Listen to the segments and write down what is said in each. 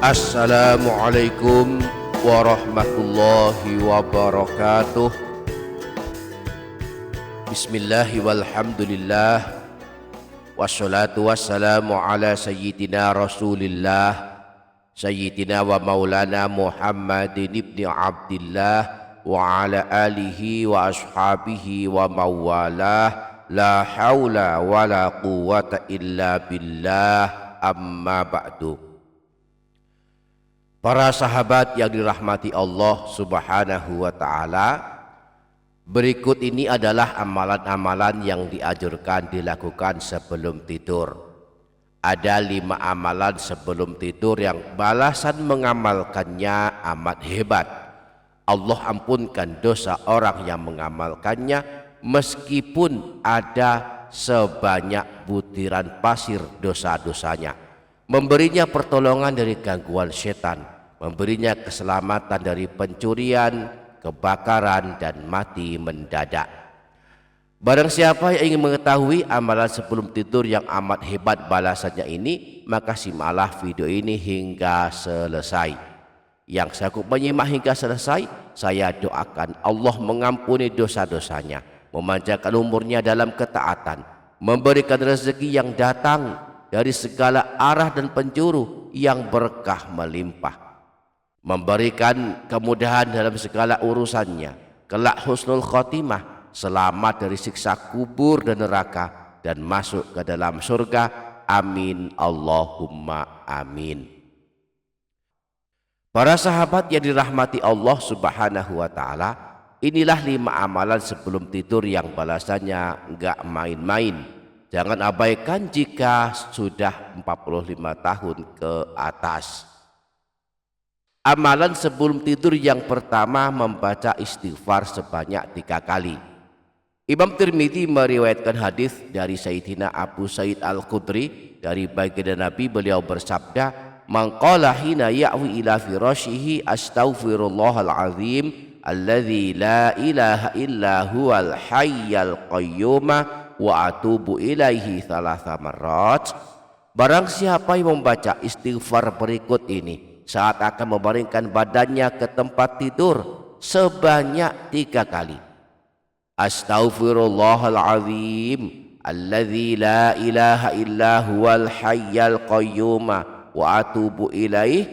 Assalamualaikum warahmatullahi wabarakatuh. Bismillahi walhamdulillah, wassalatu wassalamu ala sayyidina rasulillah, sayyidina wa maulana Muhammadin ibni Abdillah wa ala alihi wa ashabihi wa mawalah. La hawla wa la quwwata illa billah, amma ba'du. Para sahabat yang dirahmati Allah subhanahu wa ta'ala, berikut ini adalah amalan-amalan yang dianjurkan dilakukan sebelum tidur. Ada 5 amalan sebelum tidur yang balasan mengamalkannya amat hebat. Allah ampunkan dosa orang yang mengamalkannya meskipun ada sebanyak butiran pasir dosa-dosanya. Memberinya pertolongan dari gangguan setan, memberinya keselamatan dari pencurian, kebakaran, dan mati mendadak. Barang siapa yang ingin mengetahui amalan sebelum tidur yang amat hebat balasannya ini, maka simaklah video ini hingga selesai. Yang sanggup menyimak hingga selesai, saya doakan Allah mengampuni dosa-dosanya, memanjangkan umurnya dalam ketaatan, memberikan rezeki yang datang dari segala arah dan penjuru yang berkah melimpah, memberikan kemudahan dalam segala urusannya, kelak husnul khotimah, selamat dari siksa kubur dan neraka, dan masuk ke dalam surga. Amin Allahumma amin. Para sahabat yang dirahmati Allah subhanahu wa ta'ala, inilah 5 amalan sebelum tidur yang balasannya enggak main-main. Jangan abaikan jika sudah 45 tahun ke atas. Amalan sebelum tidur yang pertama, membaca istighfar sebanyak 3 kali. Imam Tirmidzi meriwayatkan hadis dari Sayyidina Abu Sa'id Al-Khudri dari baginda Nabi, beliau bersabda, "Man qala hina ya'wi ila firashihi astaghfirullahal azim alladzi la ilaha illa huwal hayyal qayyum wa atubu ilaihi 3 marrat." Barang siapa yang membaca istighfar berikut ini saat akan membaringkan badannya ke tempat tidur sebanyak 3 kali. Astaghfirullahalazim alladzi la ilaha illa huwal hayyal qayyum wa atubu ilaihi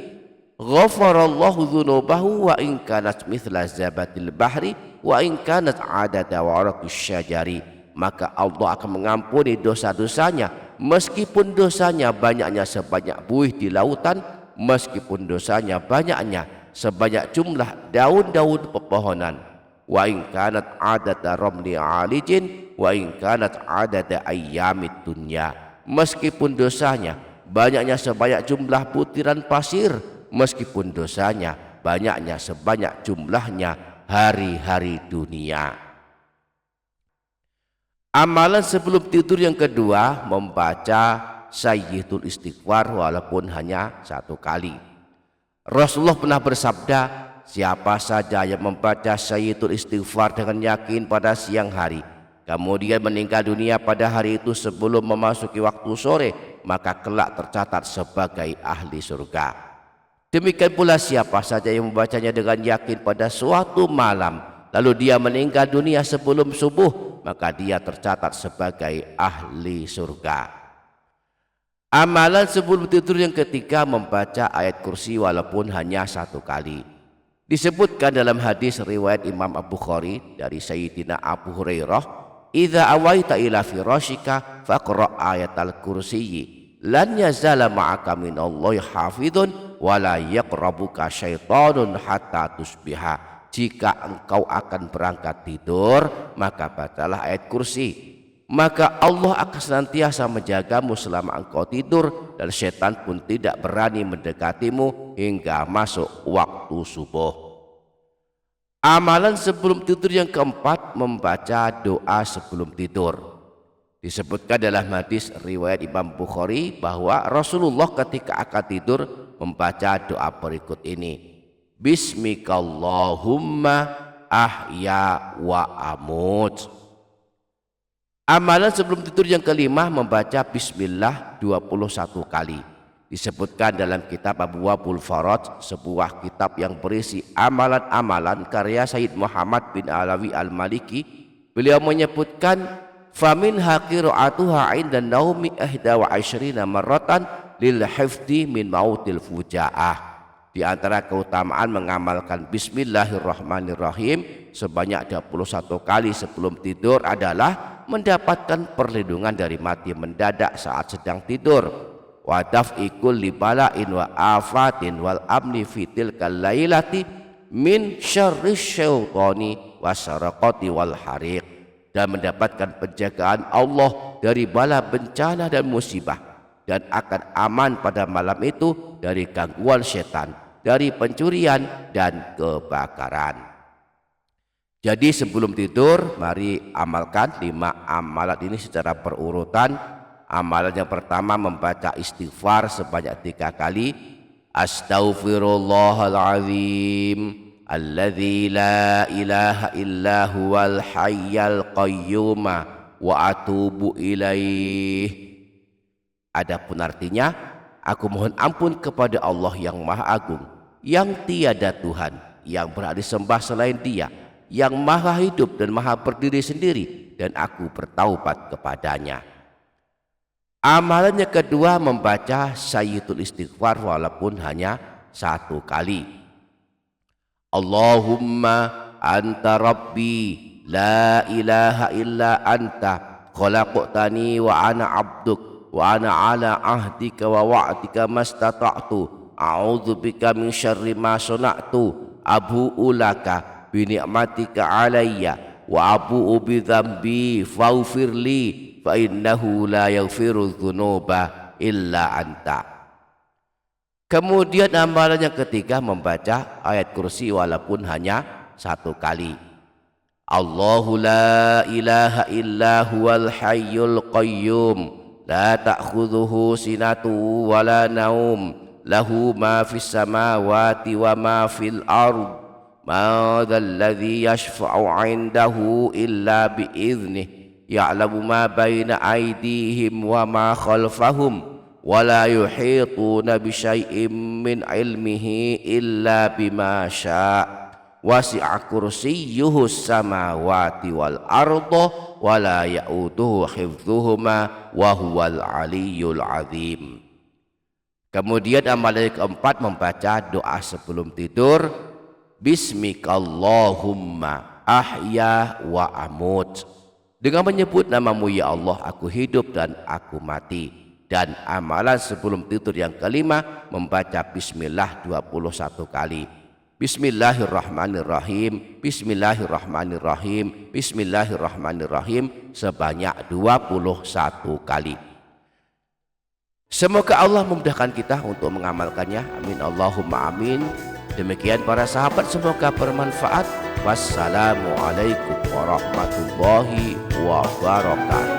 ghafarallahu dzunubahu wa in kanat mithla zabatil bahri wa in kanat adada waraqis syajari. Maka Allah akan mengampuni dosa-dosanya meskipun dosanya banyaknya sebanyak buih di lautan, meskipun dosanya banyaknya sebanyak jumlah daun-daun pepohonan. Wa in kanat adada ramli alijin wa in kanat adada ayyamid dunya. Meskipun dosanya banyaknya sebanyak jumlah butiran pasir, meskipun dosanya banyaknya sebanyak jumlahnya hari-hari dunia. Amalan sebelum tidur yang kedua, membaca Sayyidul Istighfar walaupun hanya 1 kali. Rasulullah pernah bersabda, siapa saja yang membaca Sayyidul Istighfar dengan yakin pada siang hari, kemudian meninggal dunia pada hari itu sebelum memasuki waktu sore, maka kelak tercatat sebagai ahli surga. Demikian pula siapa saja yang membacanya dengan yakin pada suatu malam, lalu dia meninggal dunia sebelum subuh, maka dia tercatat sebagai ahli surga. Amalan sebelum tidur yang ketiga, membaca ayat kursi walaupun hanya 1 kali. Disebutkan dalam hadis riwayat Imam Al-Bukhari dari Sayyidina Abu Hurairah, "Idza awaita ila firashika faqra ayatal kursiyyi lan yazala ma'aka minallahi hafidhun wa la yaqrabuka syaitanun hatta tusbiha." Jika engkau akan berangkat tidur, maka bacalah ayat kursi, maka Allah akan senantiasa menjagamu selama engkau tidur, dan setan pun tidak berani mendekatimu hingga masuk waktu subuh. Amalan sebelum tidur yang keempat, membaca doa sebelum tidur. Disebutkan dalam hadis riwayat Imam Bukhari bahwa Rasulullah ketika akan tidur membaca doa berikut ini, Bismikallahumma ahya wa amut. Amalan sebelum tidur yang kelima, membaca bismillah 21 kali. Disebutkan dalam kitab Abwaabul Faraj, sebuah kitab yang berisi amalan-amalan karya Sayyid Muhammad bin Alawi Al-Maliki. Beliau menyebutkan famin qiraatuha 'inda naumi 21 marratan lil hifdi min mautil fujaah. Di antara keutamaan mengamalkan bismillahirrahmanirrahim sebanyak 21 kali sebelum tidur adalah mendapatkan perlindungan dari mati mendadak saat sedang tidur. Wa daf'i kulli bala'in wa afatin wal amni fi tilkal lailati min syarri syaitani wasyaraqati wal hariq, dan mendapatkan penjagaan Allah dari bala bencana dan musibah, dan akan aman pada malam itu dari gangguan setan, dari pencurian dan kebakaran. Jadi sebelum tidur mari amalkan 5 amalan ini secara berurutan. Amalan yang pertama membaca istighfar sebanyak 3 kali. Astaghfirullahalazim alladzi la ilaha illa huwal hayyal qayyum wa atubu ilaih. Adapun artinya, aku mohon ampun kepada Allah yang Maha Agung, yang tiada Tuhan yang berhak disembah selain Dia, yang Maha Hidup dan Maha Berdiri sendiri, dan aku bertaubat kepadanya. Amalannya kedua membaca Sayyidul Istighfar walaupun hanya 1 kali. Allahumma anta rabbi la ilaha illa anta khalaqtani wa ana abduk wa ana ala ahdika wa wa'dika mastata'tu a'udzu bika min syarri ma sana'tu abu'u laka bi ni'matika alayya wa abu'u bi dzambi faghfirli fa innahu la yaghfiru dzunuba illa anta. Kemudian amalan yang ketiga membaca ayat kursi walaupun hanya 1 kali. Allahu la ilaha illa huwal hayyul qayyum la ta'khudhuhu sinatu wa la naum lahu ma fis samawati wa ma fil ard ma dzal ladzi yashfa'u 'indahu illa bi idznihi ya'lamu ma baina aydihim wa ma khalfahum wa la yuhituna bi syai'in min ilmihi illa bima syaa' wasi'a kursiyyuhus samawati wal arda wa la ya'uduhu hifdzuhuma wa huwal aliyyul azim. Kemudian amalan yang keempat membaca doa sebelum tidur, bismikallahumma ahya wa amut. Dengan menyebut namamu ya Allah, aku hidup dan aku mati. Dan amalan sebelum tidur yang kelima membaca bismillah 21 kali. Bismillahirrahmanirrahim, bismillahirrahmanirrahim, bismillahirrahmanirrahim sebanyak 21 kali. Semoga Allah memudahkan kita untuk mengamalkannya. Amin Allahumma amin. Demikian para sahabat, semoga bermanfaat. Wassalamualaikum warahmatullahi wabarakatuh.